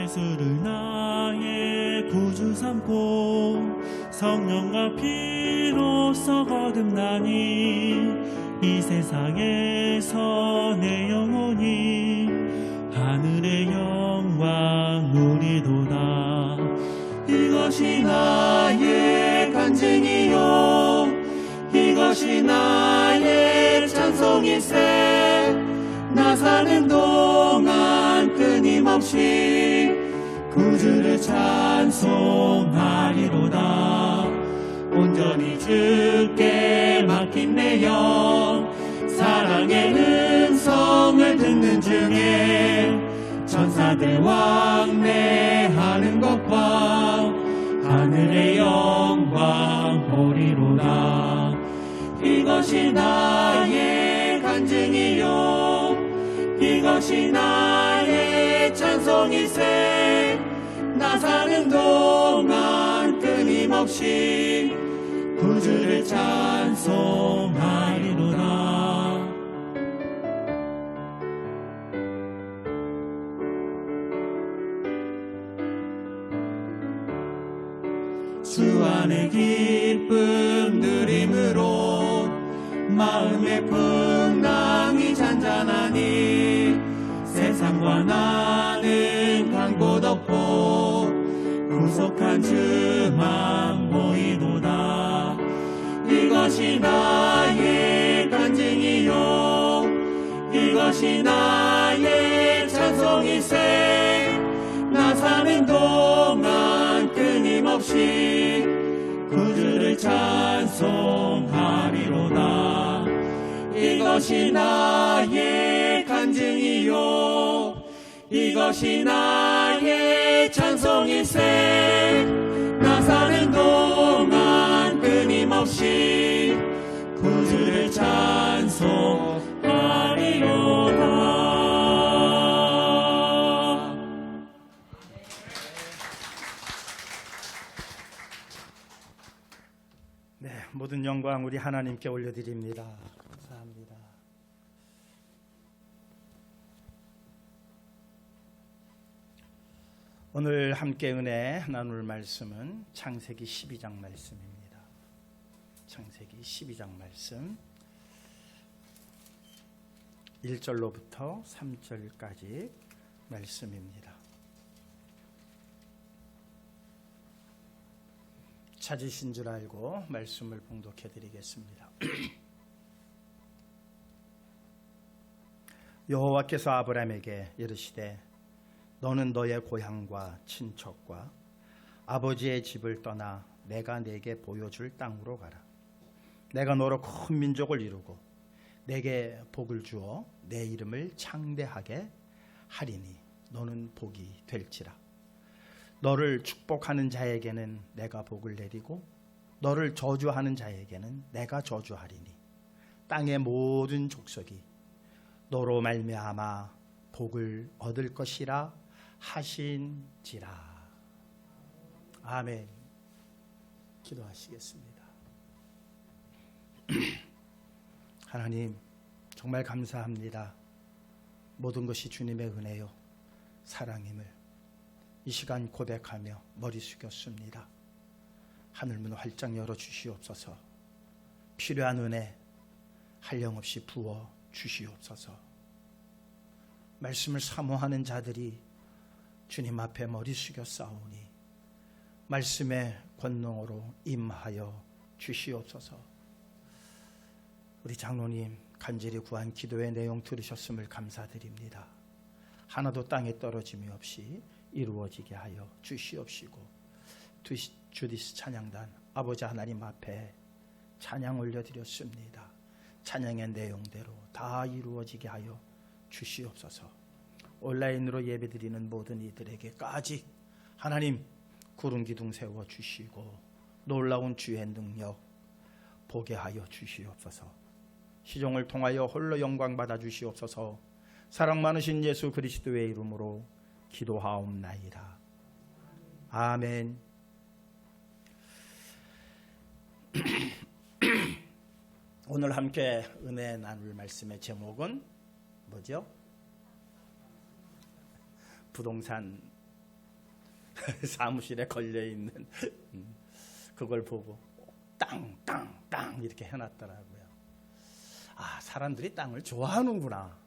예수를 나의 구주 삼고 성령과 피로써 거듭나니 이 세상에서 내 영혼이 하늘의 영광 누리도다. 이것이 나의 간증이요 이것이 나의 찬송일세. 나 사는 동안 끊임없이 구주를 찬송하리로다. 온전히 주께 맡긴 내 영 사랑의 음성을 듣는 중에 천사들 왕래하는 것과 하늘의 영광 보리로다. 이것이 나의 간증이요 이것이 나의 찬송일세. 나 사는 동안 끊임없이 구주를 찬송하리로다. 주 안의 기쁨 누림으로 마음의 풍랑이 잔잔하니 세상과 나는 간 곳 없고 구속한 주만 보이도다. 이것이 나의 간증이요 이것이 나의 찬송일세. 나 사는 동안 끊임없이 구주를 찬송하리로다. 이것이 나의 간증이요 이것이 나의 찬송일세. 나 사는 동안 끊임없이 구주를 찬송하리로다. 네, 모든 영광 우리 하나님께 올려드립니다. 감사합니다. 오늘 함께 은혜 나눌 말씀은 창세기 12장 말씀입니다. 창세기 12장 말씀 1절로부터 3절까지 말씀입니다. 찾으신 줄 알고 말씀을 봉독해 드리겠습니다. 여호와께서 아브라함에게 이르시되 너는 너의 고향과 친척과 아버지의 집을 떠나 내가 네게 보여줄 땅으로 가라. 내가 너로 큰 민족을 이루고 내게 복을 주어 내 이름을 창대하게 하리니 너는 복이 될지라. 너를 축복하는 자에게는 내가 복을 내리고 너를 저주하는 자에게는 내가 저주하리니 땅의 모든 족속이 너로 말미암아 복을 얻을 것이라 하신지라. 아멘. 기도하시겠습니다. 하나님 정말 감사합니다. 모든 것이 주님의 은혜요 사랑임을 이 시간 고백하며 머리 숙였습니다. 하늘문 활짝 열어주시옵소서. 필요한 은혜 한량없이 부어 주시옵소서. 말씀을 사모하는 자들이 주님 앞에 머리 숙여 싸우니 말씀의 권능으로 임하여 주시옵소서. 우리 장로님 간절히 구한 기도의 내용 들으셨음을 감사드립니다. 하나도 땅에 떨어짐이 없이 이루어지게 하여 주시옵시고 주디스 찬양단 아버지 하나님 앞에 찬양 올려드렸습니다. 찬양의 내용대로 다 이루어지게 하여 주시옵소서. 온라인으로 예배드리는 모든 이들에게까지 하나님 구름 기둥 세워 주시고 놀라운 주의 능력 보게 하여 주시옵소서. 시종을 통하여 홀로 영광 받아 주시옵소서. 사랑 많으신 예수 그리스도의 이름으로 기도하옵나이다. 아멘. 오늘 함께 은혜 나눌 말씀의 제목은 뭐죠? 부동산 사무실에 걸려있는 그걸 보고 땅 이렇게 해놨더라고요. 아, 사람들이 땅을 좋아하는구나.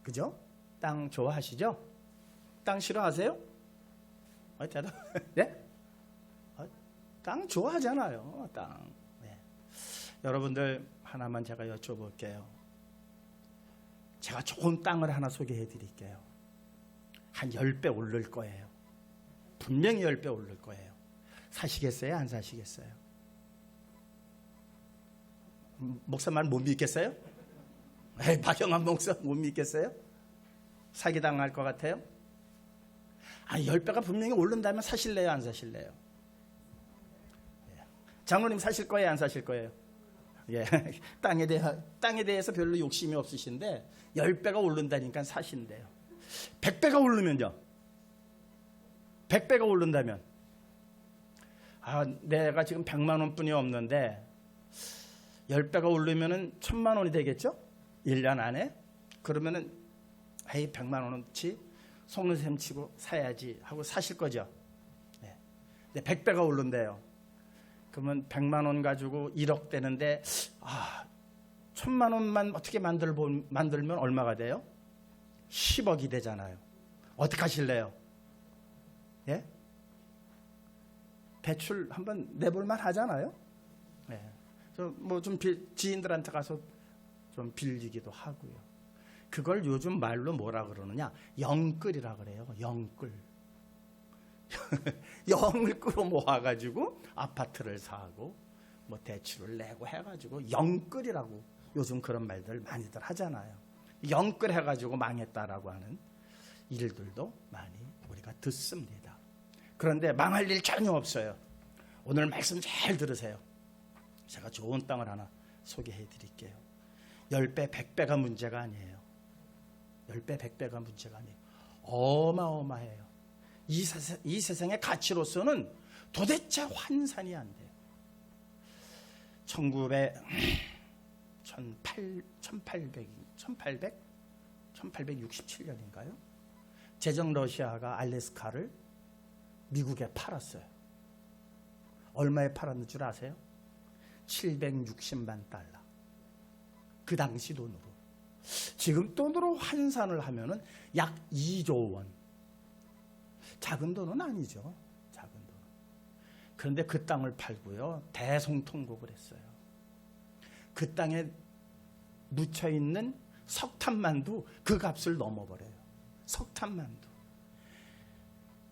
그죠? 땅 좋아하시죠? 땅 싫어하세요? 대답. 네? 땅 좋아하잖아요. 땅. 네. 여러분들 하나만 제가 여쭤볼게요. 제가 좋은 땅을 하나 소개해 드릴게요. 한 10배 오를 거예요. 분명히 10배 오를 거예요. 사시겠어요? 안 사시겠어요? 목사 말 못 믿겠어요? 박영환 목사 못 믿겠어요? 사기당할 것 같아요? 10배가 분명히 오른다면 사실래요? 안 사실래요? 장로님 사실 거예요? 안 사실 거예요? 예. 땅에 대해서 별로 욕심이 없으신데 10배가 오른다니까 사신대요. 100배가 오르면요? 100배가 오른다면 내가 지금 100만 원뿐이 없는데 10배가 오르면은 1000만 원이 되겠죠? 1년 안에? 그러면은 100만 원어치 속는 셈 치고 사야지 하고 사실 거죠. 네. 근데 100배가 오른대요. 그러면 100만 원 가지고 1억 되는데 1000만 원만 어떻게 만들면 얼마가 돼요? 10억이 되잖아요. 어떻게 하실래요? 예? 대출 한번 내볼만 하잖아요. 네. 좀 지인들한테 가서 좀 빌리기도 하고요. 그걸 요즘 말로 뭐라 그러느냐? 영끌이라 그래요. 영끌. 영을 끌어 모아가지고 아파트를 사고 뭐 대출을 내고 해가지고 영끌이라고 요즘 그런 말들 많이들 하잖아요. 영끌 해가지고 망했다라고 하는 일들도 많이 우리가 듣습니다. 그런데 망할 일 전혀 없어요. 오늘 말씀 잘 들으세요. 제가 좋은 땅을 하나 소개해 드릴게요. 10배, 100배가 문제가 아니에요. 10배, 100배가 문제가 아니에요. 어마어마해요. 이 세상의 가치로서는 도대체 환산이 안 돼요. 1867년인가요? 제정 러시아가 알래스카를 미국에 팔았어요. 얼마에 팔았는 줄 아세요? 760만 달러. 그 당시 돈으로. 지금 돈으로 환산을 하면은 약 2조 원. 작은 돈은 아니죠. 작은 돈. 그런데 그 땅을 팔고요. 대성통곡을 했어요. 그 땅에 묻혀있는 석탄만도 그 값을 넘어버려요. 석탄만도.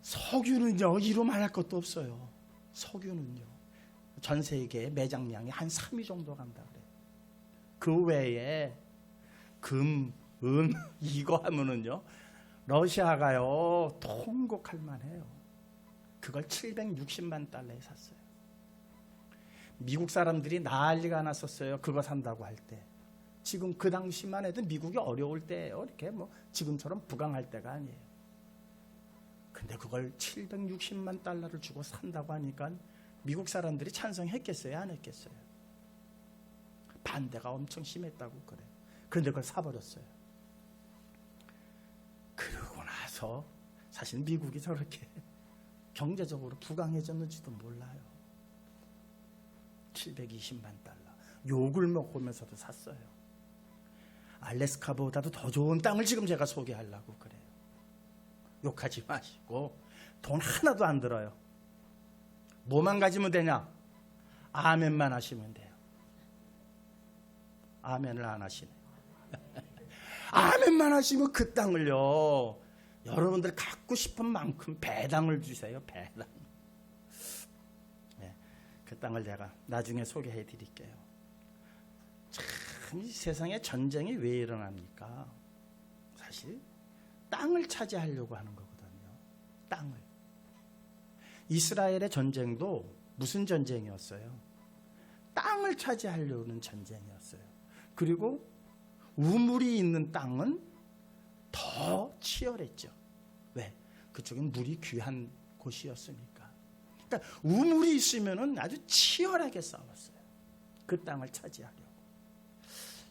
석유는요. 이루 말할 것도 없어요. 석유는요. 전 세계의 매장량이 한 3위 정도 간다 그래요. 그 외에 금, 은 이거 하면은요. 러시아가요. 통곡할 만해요. 그걸 760만 달러에 샀어요. 미국 사람들이 난리가 났었어요. 그거 산다고 할 때. 지금 그 당시만 해도 미국이 어려울 때예요. 이렇게 뭐 지금처럼 부강할 때가 아니에요. 근데 그걸 760만 달러를 주고 산다고 하니까 미국 사람들이 찬성했겠어요? 안 했겠어요? 반대가 엄청 심했다고 그래요. 그런데 그걸 사버렸어요. 그러고 나서 사실 미국이 저렇게 경제적으로 부강해졌는지도 몰라요. 720만 달러. 욕을 먹으면서도 샀어요. 알래스카보다도 더 좋은 땅을 지금 제가 소개하려고 그래요. 욕하지 마시고 돈 하나도 안 들어요. 뭐만 가지면 되냐? 아멘만 하시면 돼요. 아멘을 안 하시네. 아멘만 하시면 그 땅을요. 여러분들 갖고 싶은 만큼 배당을 주세요. 배당. 네, 그 땅을 제가 나중에 소개해 드릴게요. 참 이 세상에 전쟁이 왜 일어납니까? 사실 땅을 차지하려고 하는 거거든요. 땅을. 이스라엘의 전쟁도 무슨 전쟁이었어요? 땅을 차지하려는 전쟁이었어요. 그리고 우물이 있는 땅은 더 치열했죠. 왜? 그쪽은 물이 귀한 곳이었으니까. 그러니까 우물이 있으면은 아주 치열하게 싸웠어요. 그 땅을 차지하려고.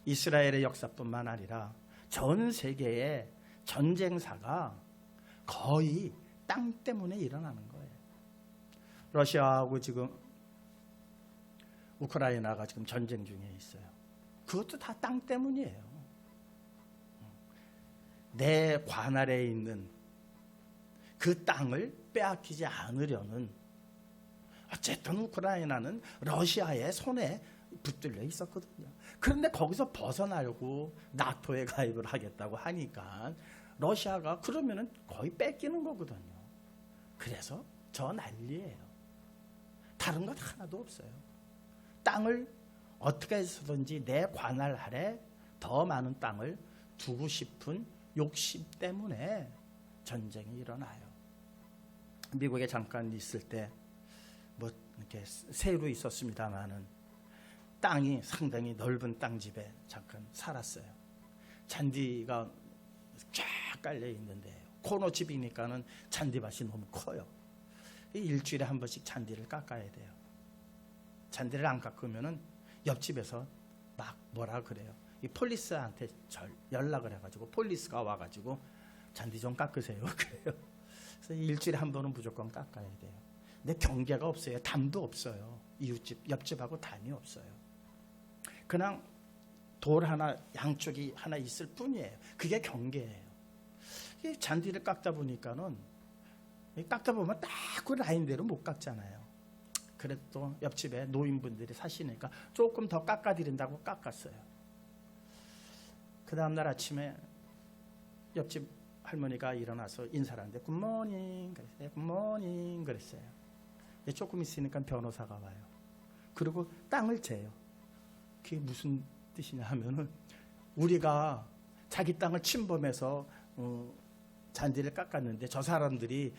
이스라엘의 역사뿐만 아니라 전 세계의 전쟁사가 거의 땅 때문에 일어나는 거예요. 러시아하고 지금 우크라이나가 지금 전쟁 중에 있어요. 그것도 다 땅 때문이에요. 내 관할에 있는 그 땅을 빼앗기지 않으려는, 어쨌든 우크라이나는 러시아의 손에 붙들려 있었거든요. 그런데 거기서 벗어나려고 나토에 가입을 하겠다고 하니까 러시아가 그러면은 거의 뺏기는 거거든요. 그래서 저 난리예요. 다른 것 하나도 없어요. 땅을 어떻게 해서든지 내 관할 아래 더 많은 땅을 두고 싶은 욕심 때문에 전쟁이 일어나요. 미국에 잠깐 있을 때 뭐 이렇게 새로 있었습니다만은 땅이 상당히 넓은 땅집에 잠깐 살았어요. 잔디가 쫙 깔려 있는데 코너 집이니까는 잔디밭이 너무 커요. 일주일에 한 번씩 잔디를 깎아야 돼요. 잔디를 안 깎으면은 옆집에서 막 뭐라 그래요. 이 폴리스한테 연락을 해가지고 폴리스가 와가지고 잔디 좀 깎으세요. 그래요. 그래서 일주일에 한 번은 무조건 깎아야 돼요. 근데 경계가 없어요. 담도 없어요. 이웃집, 옆집하고 담이 없어요. 그냥 돌 하나, 양쪽이 하나 있을 뿐이에요. 그게 경계예요. 이 잔디를 깎다 보니까는 깎다 보면 딱 그 라인대로 못 깎잖아요. 그래도 또 옆집에 노인분들이 사시니까 조금 더 깎아드린다고 깎았어요. 그 다음날 아침에 옆집 할머니가 일어나서 인사를 하는데 굿모닝 그랬어요. 굿모닝 그랬어요. 조금 있으니까 변호사가 와요. 그리고 땅을 재요. 그게 무슨 뜻이냐 하면은 우리가 자기 땅을 침범해서 잔디를 깎았는데 저 사람들이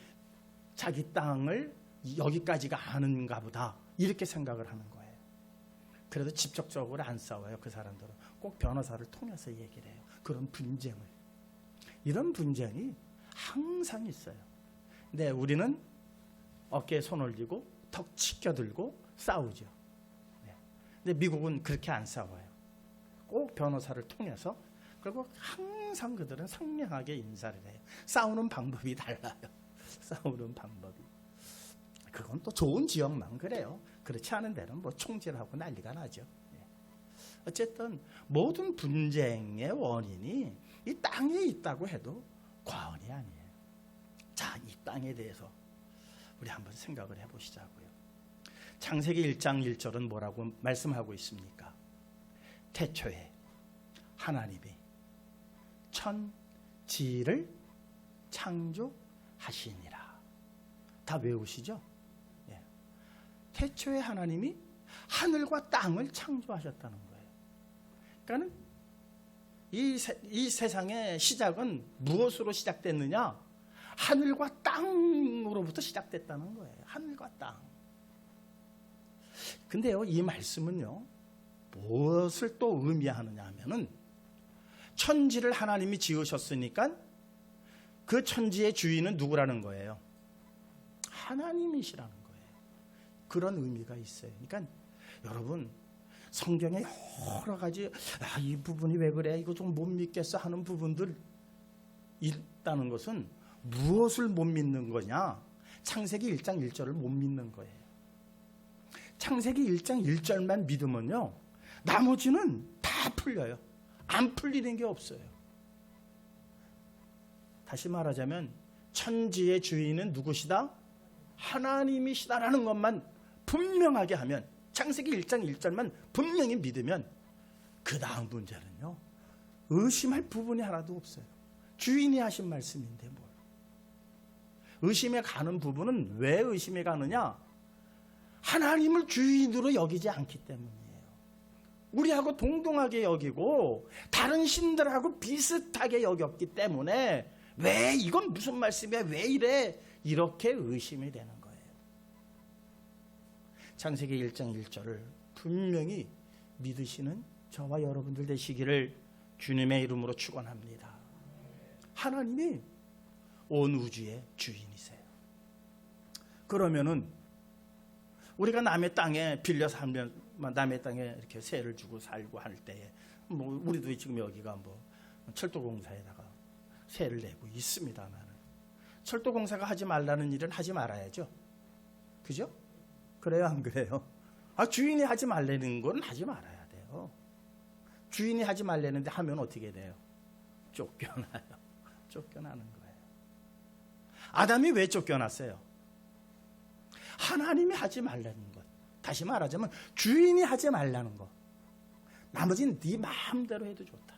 자기 땅을 여기까지가 아는가 보다 이렇게 생각을 하는 거예요. 그래도 직접적으로 안 싸워요. 그 사람들은 꼭 변호사를 통해서 얘기를 해요. 그런 분쟁을. 이런 분쟁이 항상 있어요. 근데 우리는 어깨에 손 올리고 턱 치켜들고 싸우죠. 근데 미국은 그렇게 안 싸워요. 꼭 변호사를 통해서. 그리고 항상 그들은 상냥하게 인사를 해요. 싸우는 방법이 달라요. 싸우는 방법이. 그건 또 좋은 지역만 그래요. 그렇지 않은 데는 뭐 총질하고 난리가 나죠. 어쨌든 모든 분쟁의 원인이 이 땅에 있다고 해도 과언이 아니에요. 자, 이 땅에 대해서 우리 한번 생각을 해보시자고요. 창세기 1장 1절은 뭐라고 말씀하고 있습니까? 태초에 하나님이 천지를 창조하시니라. 다 외우시죠? 예. 태초에 하나님이 하늘과 땅을 창조하셨다는 거예요. 그러니까 이 세상의 시작은 무엇으로 시작됐느냐? 하늘과 땅으로부터 시작됐다는 거예요. 하늘과 땅. 근데요, 이 말씀은요, 무엇을 또 의미하느냐 하면은 천지를 하나님이 지으셨으니까 그 천지의 주인은 누구라는 거예요? 하나님이시라는 거예요. 그런 의미가 있어요. 그러니까 여러분, 성경에 여러 가지 이 부분이 왜 그래? 이거 좀 못 믿겠어 하는 부분들 있다는 것은 무엇을 못 믿는 거냐? 창세기 1장 1절을 못 믿는 거예요. 창세기 1장 1절만 믿으면요, 나머지는 다 풀려요. 안 풀리는 게 없어요. 다시 말하자면 천지의 주인은 누구시다? 하나님이시다라는 것만 분명하게 하면, 창세기 1장 1절만 분명히 믿으면 그 다음 문제는요, 의심할 부분이 하나도 없어요. 주인이 하신 말씀인데 뭘. 의심에 가는 부분은 왜 의심에 가느냐? 하나님을 주인으로 여기지 않기 때문이에요. 우리하고 동등하게 여기고 다른 신들하고 비슷하게 여겼기 때문에 왜 이건 무슨 말씀이야? 왜 이래? 이렇게 의심이 되는 거예요. 창세기 1장 1절을 분명히 믿으시는 저와 여러분들 되시기를 주님의 이름으로 축원합니다. 하나님이 온 우주의 주인이세요. 그러면은 우리가 남의 땅에 빌려 살면, 남의 땅에 이렇게 세를 주고 살고 할 때에, 뭐 우리도 지금 여기가 뭐 철도공사에다가 세를 내고 있습니다만, 철도공사가 하지 말라는 일은 하지 말아야죠. 그죠? 그래요, 안 그래요? 주인이 하지 말라는 건 하지 말아야 돼요. 주인이 하지 말라는데 하면 어떻게 돼요? 쫓겨나요. 쫓겨나는 거예요. 아담이 왜 쫓겨났어요? 하나님이 하지 말라는 것. 다시 말하자면 주인이 하지 말라는 것. 나머지는 네 마음대로 해도 좋다.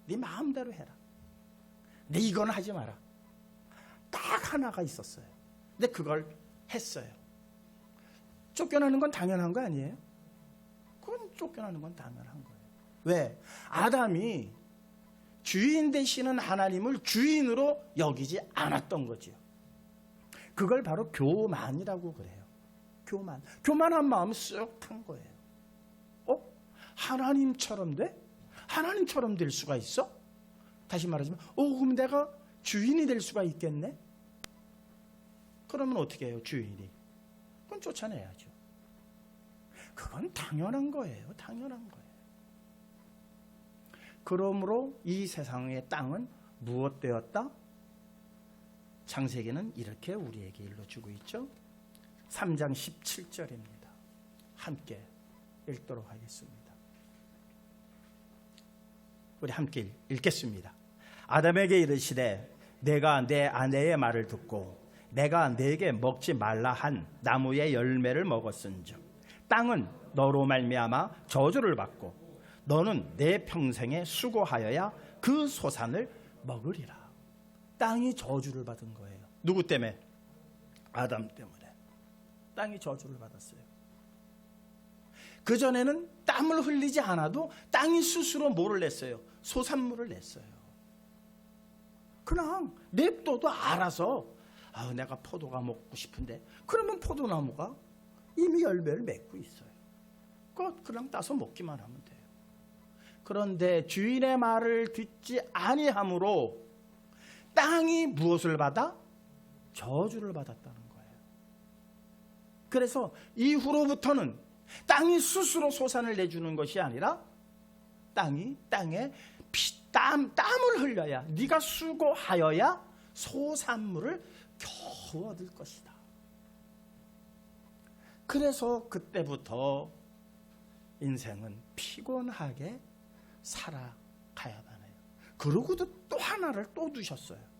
네 마음대로 해라. 네 이건 하지 마라. 딱 하나가 있었어요. 근데 그걸 했어요. 쫓겨나는 건 당연한 거 아니에요? 그건 쫓겨나는 건 당연한 거예요. 왜? 아담이 주인 되시는 하나님을 주인으로 여기지 않았던 거죠. 그걸 바로 교만이라고 그래요. 교만한 마음이 쑥 탄 거예요. 하나님처럼 돼? 하나님처럼 될 수가 있어? 다시 말하자면 그럼 내가 주인이 될 수가 있겠네? 그러면 어떻게 해요? 주인이 그건 쫓아내야죠. 그건 당연한 거예요. 당연한 거예요. 그러므로 이 세상의 땅은 무엇 되었다? 창세기는 이렇게 우리에게 일러주고 있죠. 3장 17절입니다. 함께 읽도록 하겠습니다. 우리 함께 읽겠습니다. 아담에게 이르시되 내가 내 아내의 말을 듣고 내가 내게 먹지 말라 한 나무의 열매를 먹었은즉 땅은 너로 말미암아 저주를 받고 너는 내 평생에 수고하여야 그 소산을 먹으리라. 땅이 저주를 받은 거예요. 누구 때문에? 아담 때문에. 땅이 저주를 받았어요. 그전에는 땀을 흘리지 않아도 땅이 스스로 뭐를 냈어요? 소산물을 냈어요. 그냥 냅둬도 알아서 내가 포도가 먹고 싶은데 그러면 포도나무가 이미 열매를 맺고 있어요. 그냥 따서 먹기만 하면 돼요. 그런데 주인의 말을 듣지 아니함으로 땅이 무엇을 받아? 저주를 받았다는 거예요. 그래서 이후로부터는 땅이 스스로 소산을 내주는 것이 아니라 땅이 땅에 땀을 흘려야 네가 수고하여야 소산물을 겨우 얻을 것이다. 그래서 그때부터 인생은 피곤하게 살아가야만 해요. 그러고도 또 하나를 또 두셨어요.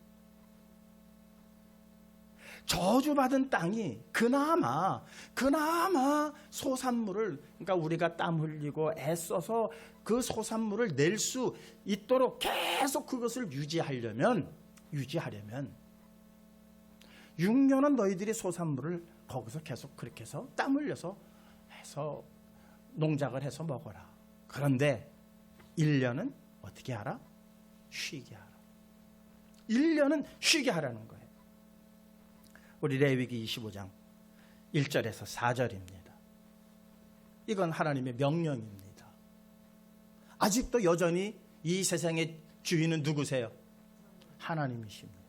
저주받은 땅이 그나마 소산물을, 그러니까 우리가 땀 흘리고 애써서 그 소산물을 낼 수 있도록 계속 그것을 유지하려면 6년은 너희들이 소산물을 거기서 계속 그렇게 해서 땀 흘려서 해서 농작을 해서 먹어라. 그런데 1년은 어떻게 하라? 쉬게 하라. 1년은 쉬게 하라는 거예요. 우리 레위기 25장 1절에서 4절입니다. 이건 하나님의 명령입니다. 아직도 여전히 이 세상의 주인은 누구세요? 하나님이십니다.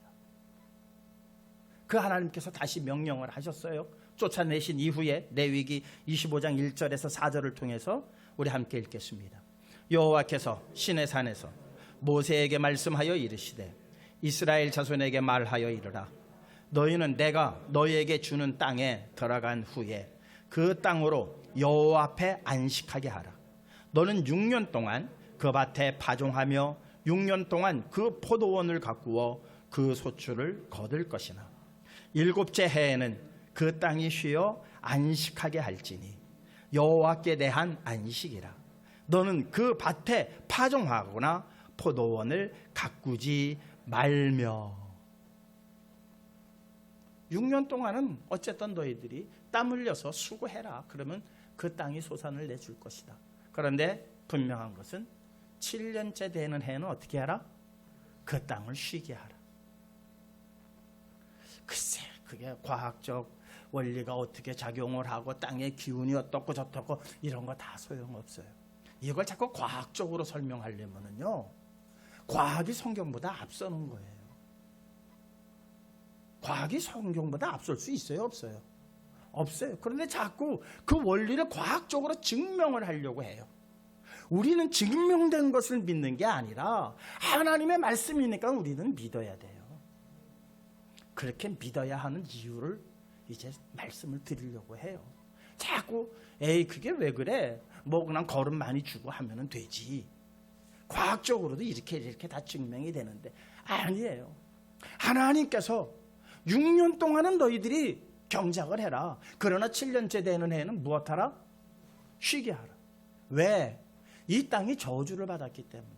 그 하나님께서 다시 명령을 하셨어요. 쫓아내신 이후에 레위기 25장 1절에서 4절을 통해서 우리 함께 읽겠습니다. 여호와께서 시내산에서 모세에게 말씀하여 이르시되 이스라엘 자손에게 말하여 이르라. 너희는 내가 너희에게 주는 땅에 들어간 후에 그 땅으로 여호와 앞에 안식하게 하라. 너는 6년 동안 그 밭에 파종하며 6년 동안 그 포도원을 가꾸어 그 소출을 거둘 것이나 7째 해에는 그 땅이 쉬어 안식하게 할지니 여호와께 대한 안식이라. 너는 그 밭에 파종하거나 포도원을 가꾸지 말며. 6년 동안은 어쨌든 너희들이 땀 흘려서 수고해라. 그러면 그 땅이 소산을 내줄 것이다. 그런데 분명한 것은 7년째 되는 해는 어떻게 하라? 그 땅을 쉬게 하라. 글쎄, 그게 과학적 원리가 어떻게 작용을 하고 땅의 기운이 어떻고 저떻고 이런 거 다 소용없어요. 이걸 자꾸 과학적으로 설명하려면요, 과학이 성경보다 앞서는 거예요. 과학이 성경보다 앞설 수 있어요, 없어요? 없어요. 그런데 자꾸 그 원리를 과학적으로 증명을 하려고 해요. 우리는 증명된 것을 믿는 게 아니라 하나님의 말씀이니까 우리는 믿어야 돼요. 그렇게 믿어야 하는 이유를 이제 말씀을 드리려고 해요. 자꾸 에이 그게 왜 그래? 뭐 그냥 거름 많이 주고 하면은 되지. 과학적으로도 이렇게 다 증명이 되는데 아니에요. 하나님께서 6년 동안은 너희들이 경작을 해라. 그러나 7년째 되는 해는 무엇하라? 쉬게 하라. 왜? 이 땅이 저주를 받았기 때문이에요.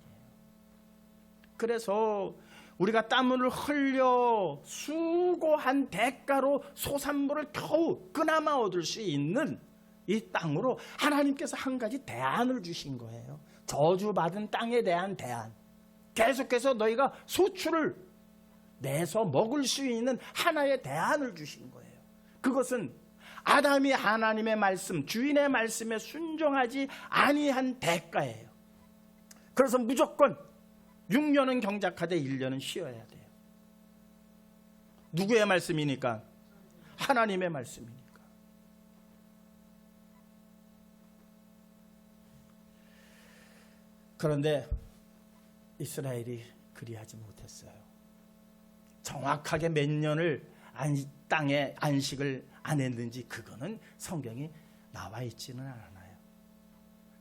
그래서 우리가 땀을 흘려 수고한 대가로 소산물을 겨우 그나마 얻을 수 있는 이 땅으로 하나님께서 한 가지 대안을 주신 거예요. 저주받은 땅에 대한 대안. 계속해서 너희가 소출을 내서 먹을 수 있는 하나의 대안을 주신 거예요. 그것은 아담이 하나님의 말씀, 주인의 말씀에 순종하지 아니한 대가예요. 그래서 무조건 6년은 경작하되 1년은 쉬어야 돼요. 누구의 말씀이니까? 하나님의 말씀이니까. 그런데 이스라엘이 그리하지 못했어요. 정확하게 몇 년을 땅에 안식을 안 했는지 그거는 성경이 나와 있지는 않아요.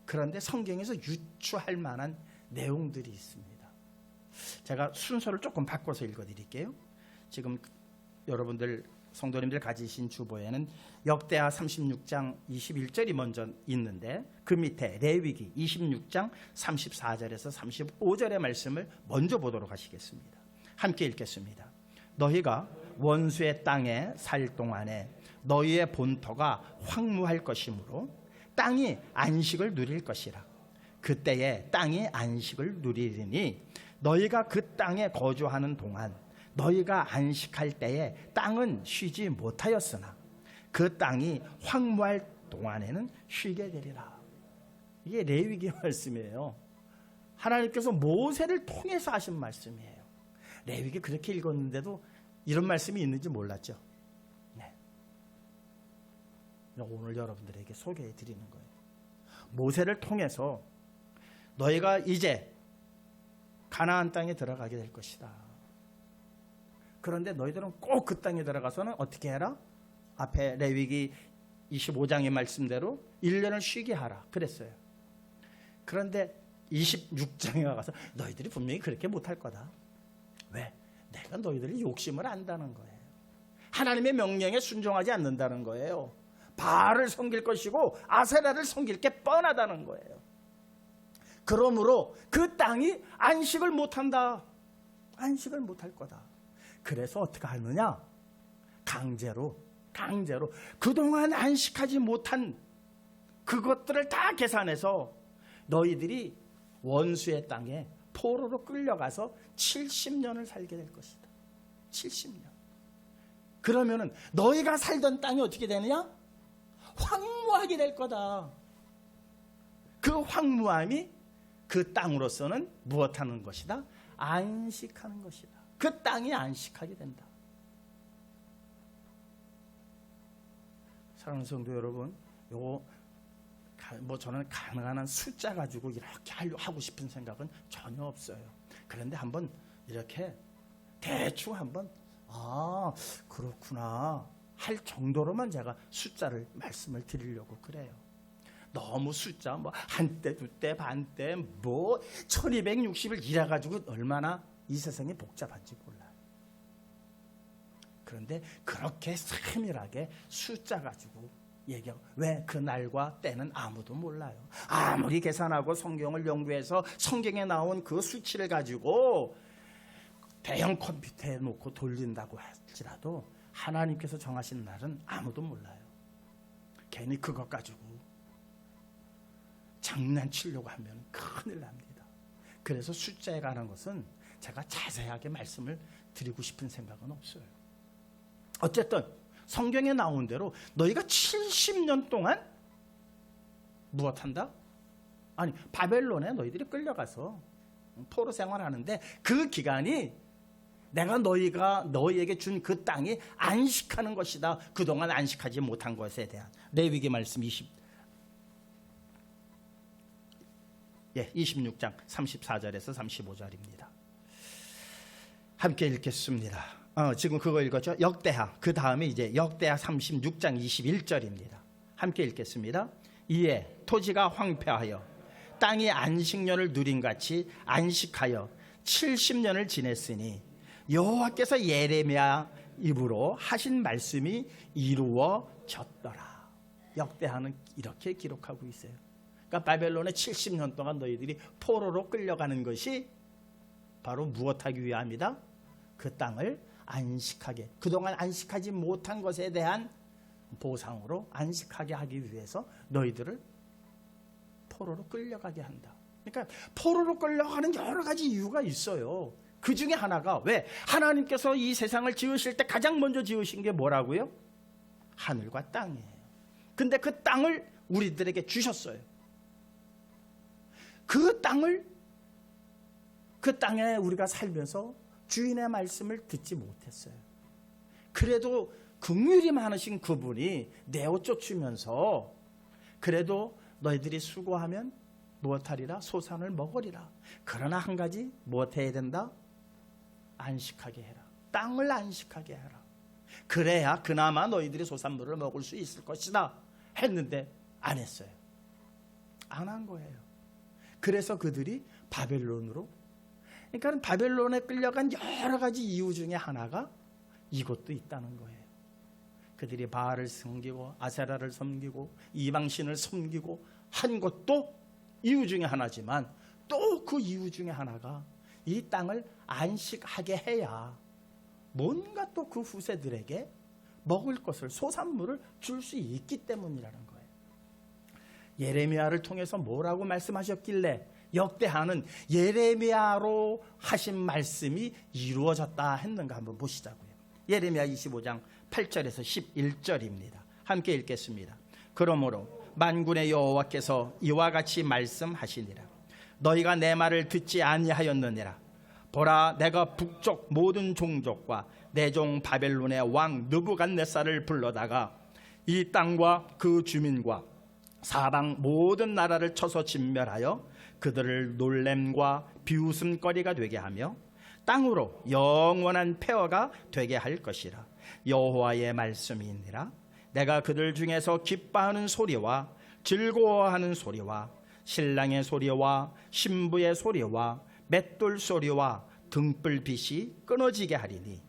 그런데 성경에서 유추할 만한 내용들이 있습니다. 제가 순서를 조금 바꿔서 읽어드릴게요. 지금 여러분들 성도님들 가지신 주보에는 역대하 36장 21절이 먼저 있는데 그 밑에 레위기 26장 34절에서 35절의 말씀을 먼저 보도록 하시겠습니다. 함께 읽겠습니다. 너희가 원수의 땅에 살 동안에 너희의 본토가 황무할 것이므로 땅이 안식을 누릴 것이라. 그때에 땅이 안식을 누리리니 너희가 그 땅에 거주하는 동안 너희가 안식할 때에 땅은 쉬지 못하였으나 그 땅이 황무할 동안에는 쉬게 되리라. 이게 레위기 말씀이에요. 하나님께서 모세를 통해서 하신 말씀이에요. 레위기 그렇게 읽었는데도 이런 말씀이 있는지 몰랐죠. 네. 오늘 여러분들에게 소개해 드리는 거예요. 모세를 통해서 너희가 이제 가나안 땅에 들어가게 될 것이다. 그런데 너희들은 꼭 그 땅에 들어가서는 어떻게 해라? 앞에 레위기 25장의 말씀대로 1년을 쉬게 하라 그랬어요. 그런데 26장에 가서 너희들이 분명히 그렇게 못할 거다. 왜? 내가 너희들이 욕심을 안다는 거예요. 하나님의 명령에 순종하지 않는다는 거예요. 바알을 섬길 것이고 아세라를 섬길 게 뻔하다는 거예요. 그러므로 그 땅이 안식을 못한다. 안식을 못할 거다. 그래서 어떻게 하느냐? 강제로 그동안 안식하지 못한 그것들을 다 계산해서 너희들이 원수의 땅에 포로로 끌려가서 70년을 살게 될 것이다. 70년. 그러면은 너희가 살던 땅이 어떻게 되느냐? 황무하게 될 거다. 그 황무함이 그 땅으로서는 무엇하는 것이다? 안식하는 것이다. 그 땅이 안식하게 된다. 사랑하는 성도 여러분, 요거 뭐 저는 가능한 한 숫자 가지고 이렇게 하고 싶은 생각은 전혀 없어요. 그런데 한번 이렇게 대충 한번 그렇구나 할 정도로만 제가 숫자를 말씀을 드리려고 그래요. 너무 숫자 뭐 한때 두때 반때 뭐 1260을 이래가지고 얼마나 이 세상이 복잡한지 몰라요. 그런데 그렇게 세밀하게 숫자 가지고 얘기하고 왜 그 날과 때는 아무도 몰라요. 아무리 계산하고 성경을 연구해서 성경에 나온 그 수치를 가지고 대형 컴퓨터에 놓고 돌린다고 할지라도 하나님께서 정하신 날은 아무도 몰라요. 괜히 그것 가지고 장난치려고 하면 큰일 납니다. 그래서 숫자에 관한 것은 제가 자세하게 말씀을 드리고 싶은 생각은 없어요. 어쨌든 성경에 나온 대로 너희가 70년 동안 무엇한다? 아니 바벨론에 너희들이 끌려가서 포로 생활하는데 그 기간이 내가 너희에게 준 그 땅이 안식하는 것이다. 그동안 안식하지 못한 것에 대한 레위기 말씀 26장 34절에서 35절입니다. 함께 읽겠습니다. 지금 그거 읽었죠? 역대하. 그 다음에 이제 역대하 36장 21절입니다. 함께 읽겠습니다. 이에 토지가 황폐하여 땅이 안식년을 누린 같이 안식하여 70년을 지냈으니 여호와께서 예레미야 입으로 하신 말씀이 이루어졌더라. 역대하는 이렇게 기록하고 있어요. 그러니까 바벨론에 70년 동안 너희들이 포로로 끌려가는 것이 바로 무엇하기 위함이다? 그 땅을 안식하게, 그동안 안식하지 못한 것에 대한 보상으로 안식하게 하기 위해서 너희들을 포로로 끌려가게 한다. 그러니까 포로로 끌려가는 여러 가지 이유가 있어요. 그 중에 하나가, 왜? 하나님께서 이 세상을 지으실 때 가장 먼저 지으신 게 뭐라고요? 하늘과 땅이에요. 근데 그 땅을 우리들에게 주셨어요. 그 땅에 우리가 살면서 주인의 말씀을 듣지 못했어요. 그래도 긍휼이 많으신 그분이 내어 쫓으면서 그래도 너희들이 수고하면 무엇하리라? 소산을 먹으리라. 그러나 한 가지 무엇해야 된다? 안식하게 해라. 땅을 안식하게 해라. 그래야 그나마 너희들이 소산물을 먹을 수 있을 것이다 했는데 안 했어요. 안 한 거예요. 그래서 그들이 바벨론으로, 그러니까 바벨론에 끌려간 여러 가지 이유 중에 하나가 이것도 있다는 거예요. 그들이 바알을 섬기고 아세라를 섬기고 이방신을 섬기고 한 것도 이유 중에 하나지만 또 그 이유 중에 하나가 이 땅을 안식하게 해야 뭔가 또 그 후세들에게 먹을 것을, 소산물을 줄 수 있기 때문이라는 거예요. 예레미야를 통해서 뭐라고 말씀하셨길래 역대하는 예레미야로 하신 말씀이 이루어졌다 했는가 한번 보시자고요. 예레미야 25장 8절에서 11절입니다. 함께 읽겠습니다. 그러므로 만군의 여호와께서 이와 같이 말씀하시니라. 너희가 내 말을 듣지 아니하였느니라. 보라, 내가 북쪽 모든 종족과 내 종 바벨론의 왕 느부갓네살을 불러다가 이 땅과 그 주민과 사방 모든 나라를 쳐서 진멸하여 그들을 놀램과 비웃음거리가 되게 하며 땅으로 영원한 폐허가 되게 할 것이라. 여호와의 말씀이니라. 내가 그들 중에서 기뻐하는 소리와 즐거워하는 소리와 신랑의 소리와 신부의 소리와 맷돌 소리와 등불빛이 끊어지게 하리니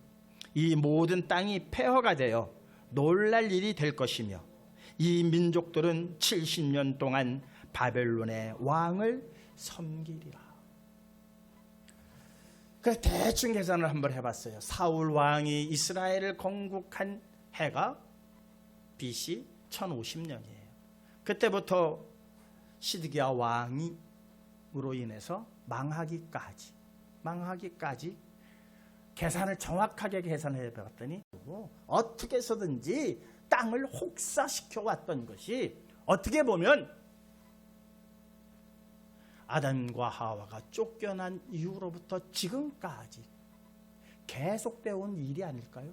이 모든 땅이 폐허가 되어 놀랄 일이 될 것이며 이 민족들은 70년 동안 바벨론의 왕을 섬기리라. 그래서 대충 계산을 한번 해봤어요. 사울 왕이 이스라엘을 건국한 해가 BC 1050년이에요. 그때부터 시드기야 왕으로 인해서 망하기까지 계산을 정확하게 계산해 봤더니 어떻게 해서든지 땅을 혹사시켜 왔던 것이 어떻게 보면 아담과 하와가 쫓겨난 이후로부터 지금까지 계속되어 온 일이 아닐까요?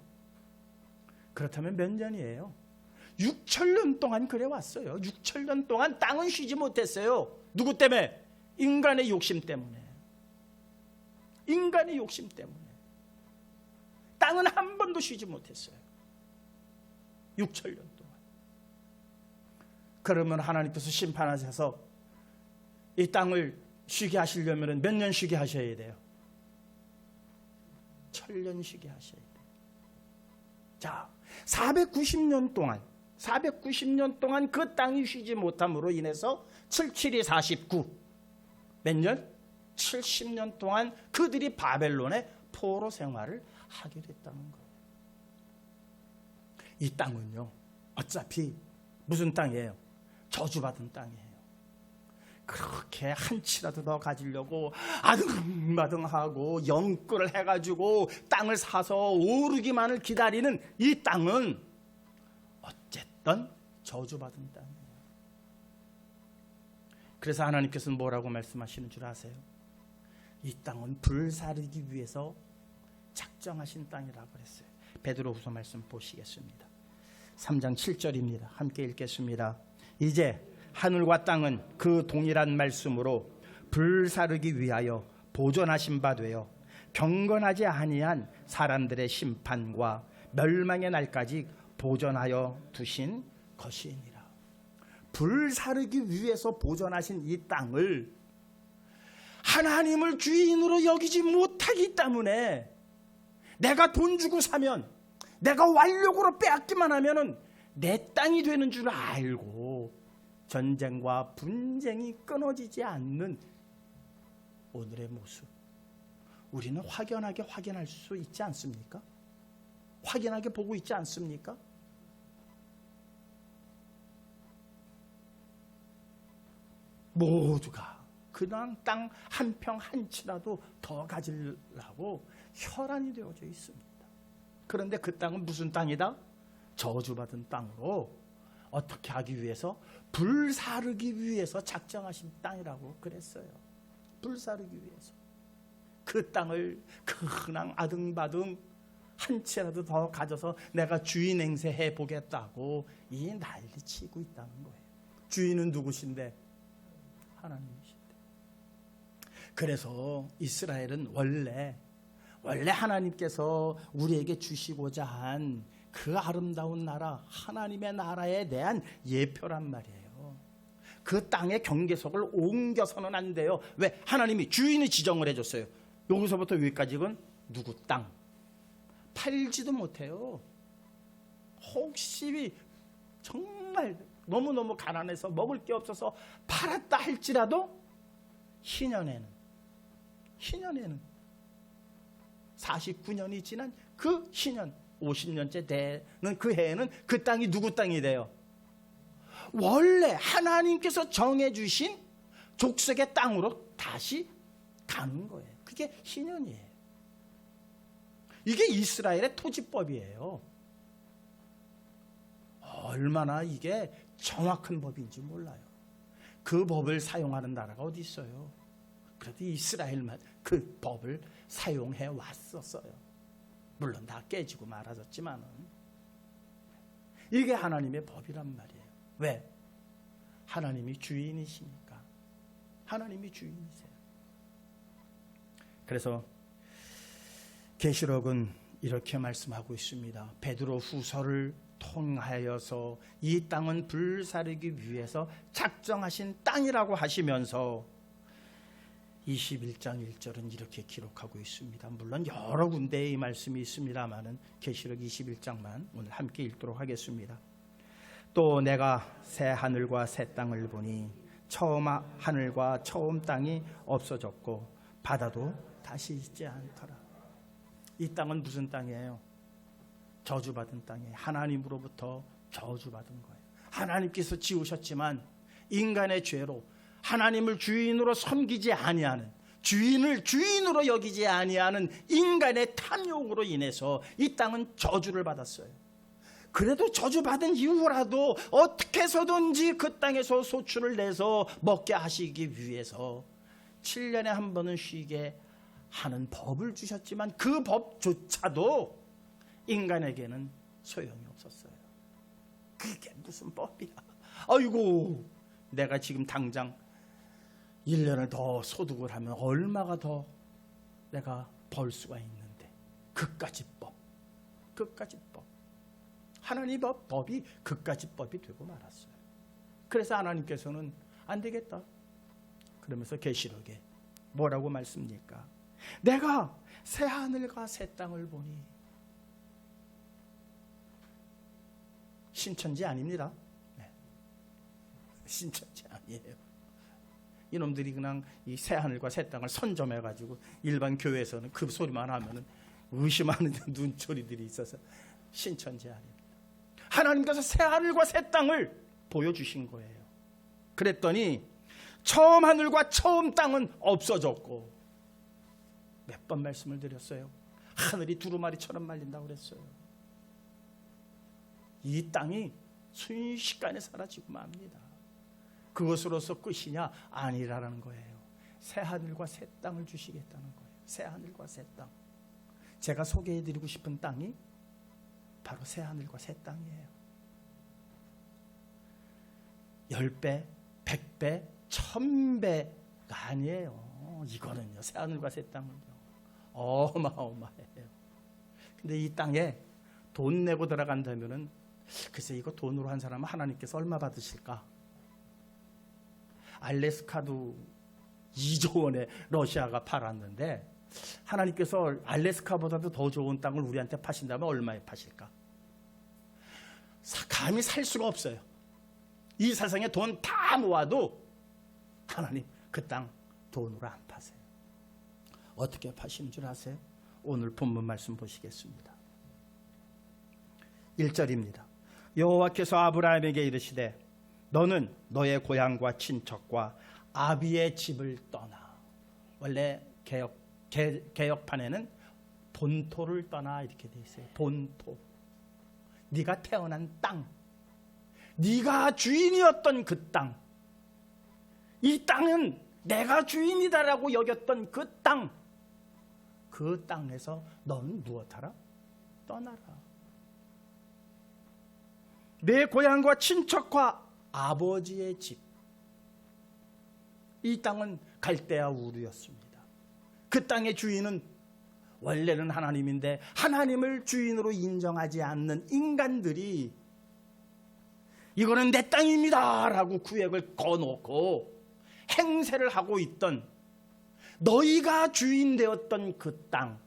그렇다면 몇 년이에요? 6천년 동안 그래 왔어요. 6천년 동안 땅은 쉬지 못했어요. 누구 때문에? 인간의 욕심 때문에. 인간의 욕심 때문에. 땅은 한 번도 쉬지 못했어요. 6천년 동안. 그러면 하나님께서 심판하셔서 이 땅을 쉬게 하시려면 몇 년 쉬게 하셔야 돼요? 1000년 쉬게 하셔야 돼요. 자, 490년 동안 그 땅이 쉬지 못함으로 인해서 77이 49 몇 년? 70년 동안 그들이 바벨론의 포로 생활을 하게 됐다는 거예요. 이 땅은요, 어차피 무슨 땅이에요? 저주받은 땅이에요. 그렇게 한 치라도 더 가지려고 아등바등하고 영끌을 해가지고 땅을 사서 오르기만을 기다리는 이 땅은 어쨌든 저주받은 땅이에요. 그래서 하나님께서는 뭐라고 말씀하시는 줄 아세요? 이 땅은 불사르기 위해서 작정하신 땅이라고 그랬어요. 베드로후서 말씀 보시겠습니다. 3장 7절입니다. 함께 읽겠습니다. 이제 하늘과 땅은 그 동일한 말씀으로 불사르기 위하여 보존하신 바 되어 경건하지 아니한 사람들의 심판과 멸망의 날까지 보존하여 두신 것이니라. 불사르기 위해서 보존하신 이 땅을 하나님을 주인으로 여기지 못하기 때문에 내가 돈 주고 사면, 내가 완력으로 빼앗기만 하면은 내 땅이 되는 줄 알고 전쟁과 분쟁이 끊어지지 않는 오늘의 모습, 우리는 확연하게 확인할 수 있지 않습니까? 확연하게 보고 있지 않습니까? 모두가 그냥 땅 한 평 한 치라도 더 가지려고 혈안이 되어져 있습니다. 그런데 그 땅은 무슨 땅이다? 저주받은 땅으로 어떻게 하기 위해서? 불사르기 위해서 작정하신 땅이라고 그랬어요. 불사르기 위해서. 그 땅을 그냥 아등바등 한 채라도 더 가져서 내가 주인 행세해 보겠다고 이 난리치고 있다는 거예요. 주인은 누구신데? 하나님이신데. 그래서 이스라엘은 원래 하나님께서 우리에게 주시고자 한 그 아름다운 나라, 하나님의 나라에 대한 예표란 말이에요. 그 땅의 경계석을 옮겨서는 안 돼요. 왜? 하나님이 주인이 지정을 해줬어요. 여기서부터 여기까지는 누구 땅. 팔지도 못해요. 혹시 정말 너무너무 가난해서 먹을 게 없어서 팔았다 할지라도 희년에는 49년이 지난 그 희년, 50년째 되는 그 해에는 그 땅이 누구 땅이 돼요? 원래 하나님께서 정해주신 족속의 땅으로 다시 가는 거예요. 그게 희년이에요. 이게 이스라엘의 토지법이에요. 얼마나 이게 정확한 법인지 몰라요. 그 법을 사용하는 나라가 어디 있어요? 그래도 이스라엘만 그 법을 사용해 왔었어요. 물론 다 깨지고 말아졌지만은 이게 하나님의 법이란 말이에요. 왜? 하나님이 주인이시니까. 하나님이 주인이세요. 그래서 계시록은 이렇게 말씀하고 있습니다. 베드로 후서를 통하여서 이 땅은 불사르기 위해서 작정하신 땅이라고 하시면서 21장 1절은 이렇게 기록하고 있습니다. 물론 여러 군데에 이 말씀이 있습니다만은 계시록 21장만 오늘 함께 읽도록 하겠습니다. 또 내가 새 하늘과 새 땅을 보니 처음 하늘과 처음 땅이 없어졌고 바다도 다시 있지 않더라. 이 땅은 무슨 땅이에요? 저주받은 땅이에요. 하나님으로부터 저주받은 거예요. 하나님께서 지으셨지만 인간의 죄로 하나님을 주인으로 섬기지 아니하는, 주인을 주인으로 여기지 아니하는 인간의 탐욕으로 인해서 이 땅은 저주를 받았어요. 그래도 저주받은 이후라도 어떻게 해서든지 그 땅에서 소출을 내서 먹게 하시기 위해서 7년에 한 번은 쉬게 하는 법을 주셨지만 그 법조차도 인간에게는 소용이 없었어요. 그게 무슨 법이야? 아이고, 내가 지금 당장 1년을 더 소득을 하면 얼마가 더 내가 벌 수가 있는데, 그까짓 법. 하나님 법이 그까짓 법이 되고 말았어요. 그래서 하나님께서는 안 되겠다 그러면서 계시록에 뭐라고 말씀입니까? 내가 새 하늘과 새 땅을 보니. 신천지 아닙니다. 네. 신천지 아니에요. 이놈들이 그냥 이 새 하늘과 새 땅을 선점해가지고 일반 교회에서는 그 소리만 하면은 의심하는 눈초리들이 있어서 신천지 아닙니다. 하나님께서 새 하늘과 새 땅을 보여주신 거예요. 그랬더니 처음 하늘과 처음 땅은 없어졌고, 몇 번 말씀을 드렸어요. 하늘이 두루마리처럼 말린다고 그랬어요. 이 땅이 순식간에 사라지고 맙니다. 그것으로서 끝이냐? 아니라는 거예요. 새 하늘과 새 땅을 주시겠다는 거예요. 새 하늘과 새 땅. 제가 소개해드리고 싶은 땅이 바로 새 하늘과 새 땅이에요. 10배, 100배, 1000배가 아니에요. 이거는요, 새 하늘과 새 땅은요, 어마어마해요. 근데 이 땅에 돈 내고 들어간다면은 글쎄 이거 돈으로 한 사람은 하나님께서 얼마 받으실까? 알래스카도 2조 원에 러시아가 팔았는데 하나님께서 알래스카보다도 더 좋은 땅을 우리한테 파신다면 얼마에 파실까? 감히 살 수가 없어요. 이 세상에 돈 다 모아도 하나님 그 땅 돈으로 안 파세요. 어떻게 파시는 줄 아세요? 오늘 본문 말씀 보시겠습니다. 1절입니다. 여호와께서 아브라함에게 이르시되 너는 너의 고향과 친척과 아비의 집을 떠나. 원래 개역판에는 본토를 떠나 이렇게 돼 있어요. 본토. 네가 태어난 땅, 네가 주인이었던 그 땅, 이 땅은 내가 주인이다라고 여겼던 그 땅, 그 땅에서 너는 무엇하라? 떠나라. 내 고향과 친척과 아버지의 집. 이 땅은 갈대아 우르였습니다. 그 땅의 주인은 원래는 하나님인데 하나님을 주인으로 인정하지 않는 인간들이 이거는 내 땅입니다 라고 구역을 거놓고 행세를 하고 있던, 너희가 주인 되었던 그 땅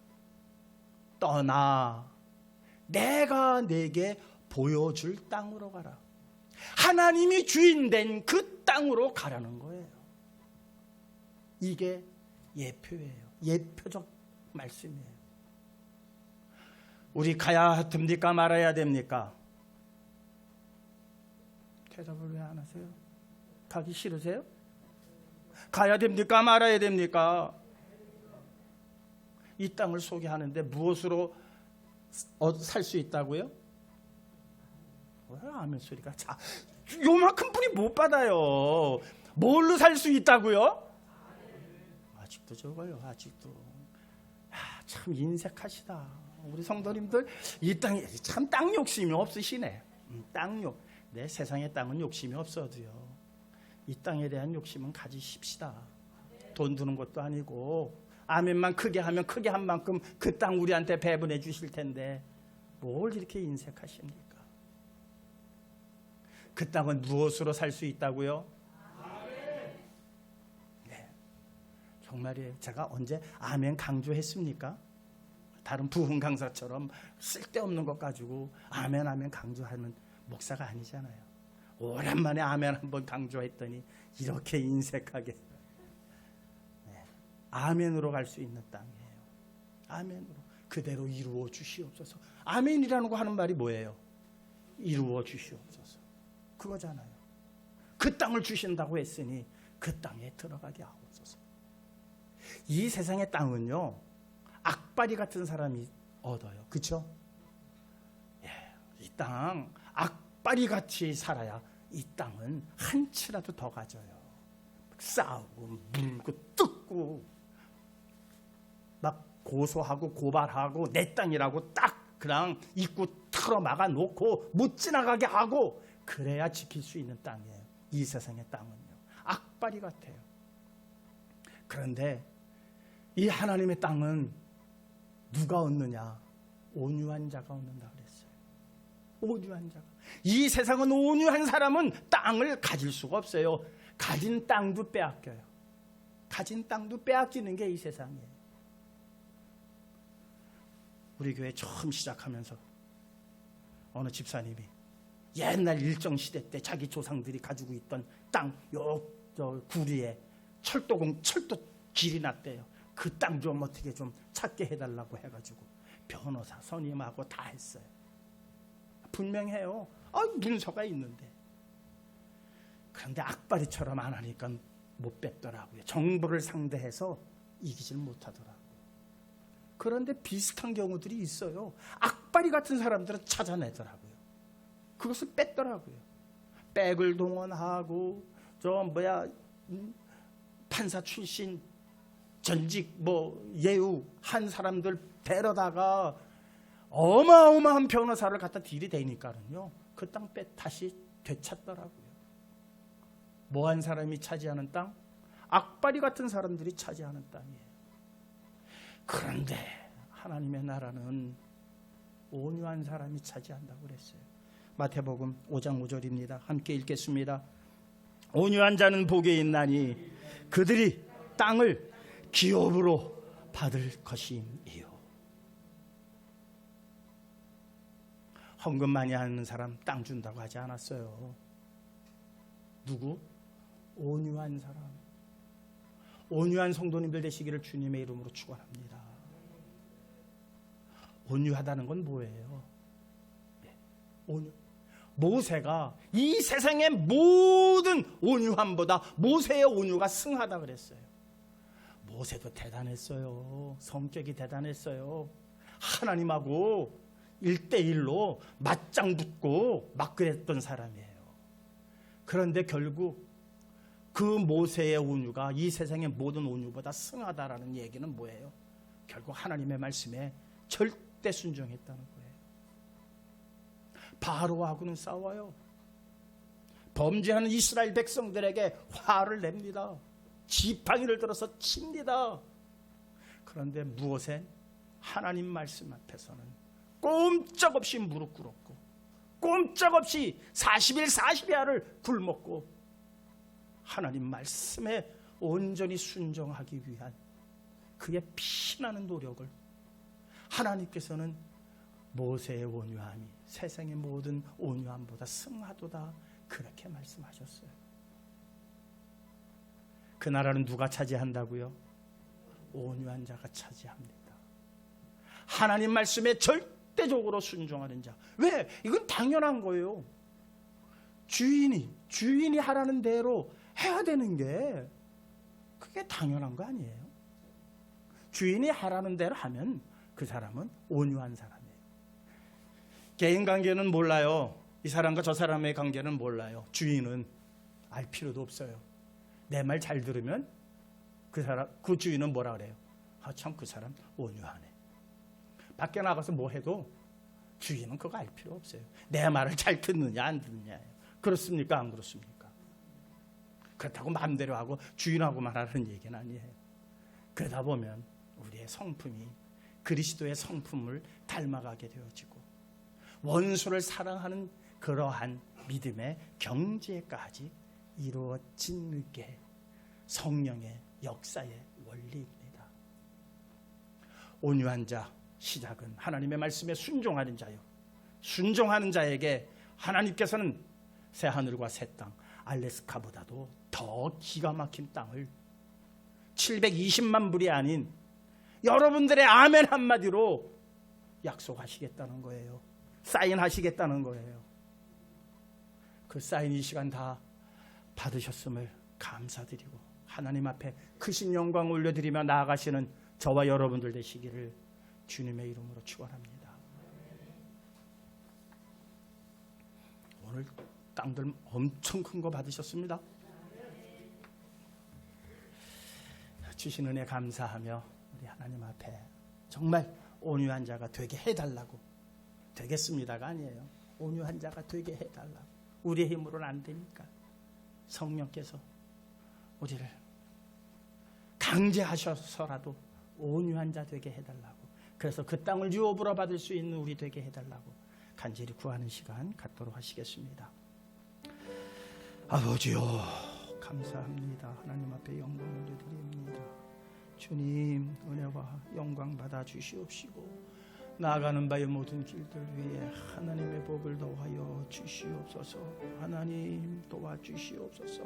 떠나 내가 내게 보여줄 땅으로 가라. 하나님이 주인 된 그 땅으로 가라는 거예요. 이게 예표예요. 예표적 말씀이에요. 우리 가야 됩니까? 말아야 됩니까? 대답을 왜 안 하세요? 가기 싫으세요? 가야 됩니까? 말아야 됩니까? 이 땅을 소개하는데 무엇으로 살 수 있다고요? 왜 아멘 소리가 자, 요만큼 뿐이 못 받아요. 뭘로 살 수 있다고요? 아직도 적어요. 아직도. 참 인색하시다. 우리 성도님들 이 땅에 참 땅 욕심이 없으시네. 땅욕. 내 세상의 땅은 욕심이 없어도요. 이 땅에 대한 욕심은 가지십시다. 돈 드는 것도 아니고 아멘만 크게 하면 크게 한 만큼 그 땅 우리한테 배분해 주실 텐데 뭘 이렇게 인색하십니까? 그 땅은 무엇으로 살 수 있다고요? 네, 정말이에요. 제가 언제 아멘 강조했습니까? 다른 부흥 강사처럼 쓸데없는 것 가지고 아멘 아멘 강조하는 목사가 아니잖아요. 오랜만에 아멘 한번 강조했더니 이렇게 인색하게. 네, 아멘으로 갈 수 있는 땅이에요. 아멘으로 그대로 이루어 주시옵소서. 아멘이라는 거 하는 말이 뭐예요? 이루어 주시옵소서. 그거잖아요. 그 땅을 주신다고 했으니 그 땅에 들어가게 하옵소서. 이 세상의 땅은요, 악바리 같은 사람이 얻어요. 그렇죠? 예, 이 땅 악바리 같이 살아야 이 땅은 한치라도 더 가져요. 싸우고 물고 뜯고 막 고소하고 고발하고 내 땅이라고 딱 그냥 입구 틀어 막아 놓고 못 지나가게 하고 그래야 지킬 수 있는 땅이에요. 이 세상의 땅은요. 악바리 같아요. 그런데 이 하나님의 땅은 누가 얻느냐? 온유한 자가 얻는다 그랬어요. 온유한 자가. 이 세상은 온유한 사람은 땅을 가질 수가 없어요. 가진 땅도 빼앗겨요. 가진 땅도 빼앗기는 게 이 세상이에요. 우리 교회 처음 시작하면서 어느 집사님이 옛날 일정시대 때 자기 조상들이 가지고 있던 땅, 저 구리에 철도 길이 났대요. 그 땅 좀 어떻게 좀 찾게 해달라고 해가지고 변호사 선임하고 다 했어요. 분명해요. 문서가 있는데. 그런데 악바리처럼 안 하니까 못 뺐더라고요. 정부를 상대해서 이기질 못하더라고요. 그런데 비슷한 경우들이 있어요. 악바리 같은 사람들은 찾아내더라고요. 그것을 뺐더라고요. 백을 동원하고 판사 출신 전직 예우 한 사람들 데려다가 어마어마한 변호사를 갖다 들이대니까는요. 그 땅 다시 되찾더라고요. 뭐한 사람이 차지하는 땅? 악바리 같은 사람들이 차지하는 땅이에요. 그런데 하나님의 나라는 온유한 사람이 차지한다고 그랬어요. 마태복음 5장 5절입니다. 함께 읽겠습니다. 온유한 자는 복이 있나니 그들이 땅을 기업으로 받을 것임이요. 헌금 많이 하는 사람 땅 준다고 하지 않았어요. 누구? 온유한 사람. 온유한 성도님들 되시기를 주님의 이름으로 축원합니다. 온유하다는 건 뭐예요? 온유. 모세가 이 세상의 모든 온유함보다 모세의 온유가 승하다 그랬어요. 모세도 대단했어요. 성격이 대단했어요. 하나님하고 1대1로 맞짱 붙고 막 그랬던 사람이에요. 그런데 결국 그 모세의 온유가 이 세상의 모든 온유보다 승하다라는 얘기는 뭐예요? 결국 하나님의 말씀에 절대 순종했다는 거예요. 바로하고는 싸워요. 범죄하는 이스라엘 백성들에게 화를 냅니다. 지팡이를 들어서 칩니다. 그런데 무엇에? 하나님 말씀 앞에서는 꼼짝없이 무릎 꿇었고 꼼짝없이 40일 40야를 굶었고 하나님 말씀에 온전히 순종하기 위한 그의 피나는 노력을 하나님께서는 모세의 온유함이 세상의 모든 온유함보다 승하도다 그렇게 말씀하셨어요. 그 나라는 누가 차지한다고요? 온유한 자가 차지합니다. 하나님 말씀에 절대적으로 순종하는 자. 왜? 이건 당연한 거예요. 주인이 하라는 대로 해야 되는 게 그게 당연한 거 아니에요? 주인이 하라는 대로 하면 그 사람은 온유한 사람이에요. 개인 관계는 몰라요. 이 사람과 저 사람의 관계는 몰라요. 주인은 알 필요도 없어요. 내 말 잘 들으면 그 주인은 뭐라 그래요? 아, 참 그 사람 온유하네. 밖에 나가서 뭐 해도 주인은 그거 알 필요 없어요. 내 말을 잘 듣느냐 안 듣느냐예요. 그렇습니까? 안 그렇습니까? 그렇다고 마음대로 하고 주인하고만 하라는 얘기는 아니에요. 그러다 보면 우리의 성품이 그리스도의 성품을 닮아가게 되어지고 원수를 사랑하는 그러한 믿음의 경지에까지 이루어진 게 성령의 역사의 원리입니다. 온유한 자, 시작은 하나님의 말씀에 순종하는 자요. 순종하는 자에게 하나님께서는 새하늘과 새 땅, 알래스카보다도 더 기가 막힌 땅을 720만 불이 아닌 여러분들의 아멘 한마디로 약속하시겠다는 거예요. 사인하시겠다는 거예요. 그 사인 이 시간 다 받으셨음을 감사드리고 하나님 앞에 크신 영광 올려드리며 나아가시는 저와 여러분들 되시기를 주님의 이름으로 축원합니다. 오늘 땅들 엄청 큰 거 받으셨습니다. 주신 은혜 감사하며 우리 하나님 앞에 정말 온유한 자가 되게 해달라고, 되겠습니다가 아니에요. 온유한 자가 되게 해달라고. 우리의 힘으로는 안 되니까 성령께서 우리를 강제하셔서라도 온유한 자 되게 해달라고, 그래서 그 땅을 유업으로 받을 수 있는 우리 되게 해달라고 간절히 구하는 시간 갖도록 하시겠습니다. 아버지요, 감사합니다. 하나님 앞에 영광 올려드립니다. 주님, 은혜와 영광 받아 주시옵시고 나아가는 바의 모든 길들 위에 하나님의 복을 더하여 주시옵소서. 하나님 도와주시옵소서.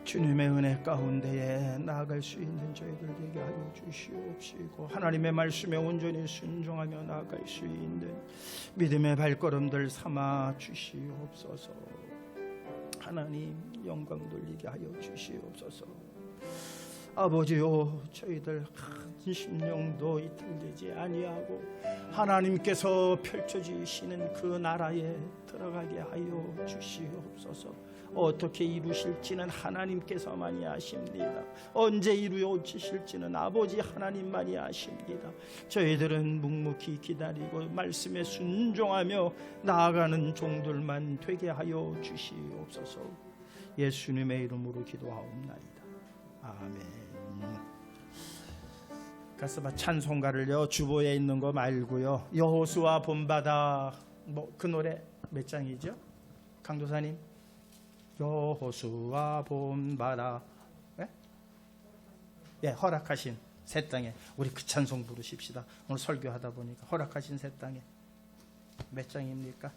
주님의 은혜 가운데에 나아갈 수 있는 저희들 되게 하여 주시옵시고 하나님의 말씀에 온전히 순종하며 나아갈 수 있는 믿음의 발걸음들 삼아 주시옵소서. 하나님 영광 돌리게 하여 주시옵소서. 아버지요, 저희들 한 심령도 이틀되지 아니하고 하나님께서 펼쳐주시는 그 나라에 들어가게 하여 주시옵소서. 어떻게 이루실지는 하나님께서만이 아십니다. 언제 이루어지실지는 아버지 하나님만이 아십니다. 저희들은 묵묵히 기다리고 말씀에 순종하며 나아가는 종들만 되게 하여 주시옵소서. 예수님의 이름으로 기도하옵나이다. 아멘. 가서 막 찬송가를요 주보에 있는 거 말고요 여호수아 본바다 뭐 그 노래 몇 장이죠? 강도사님 여호수아 본바다 예 허락하신 새 땅에 우리 그 찬송 부르십시다. 오늘 설교하다 보니까 허락하신 새 땅에 몇 장입니까?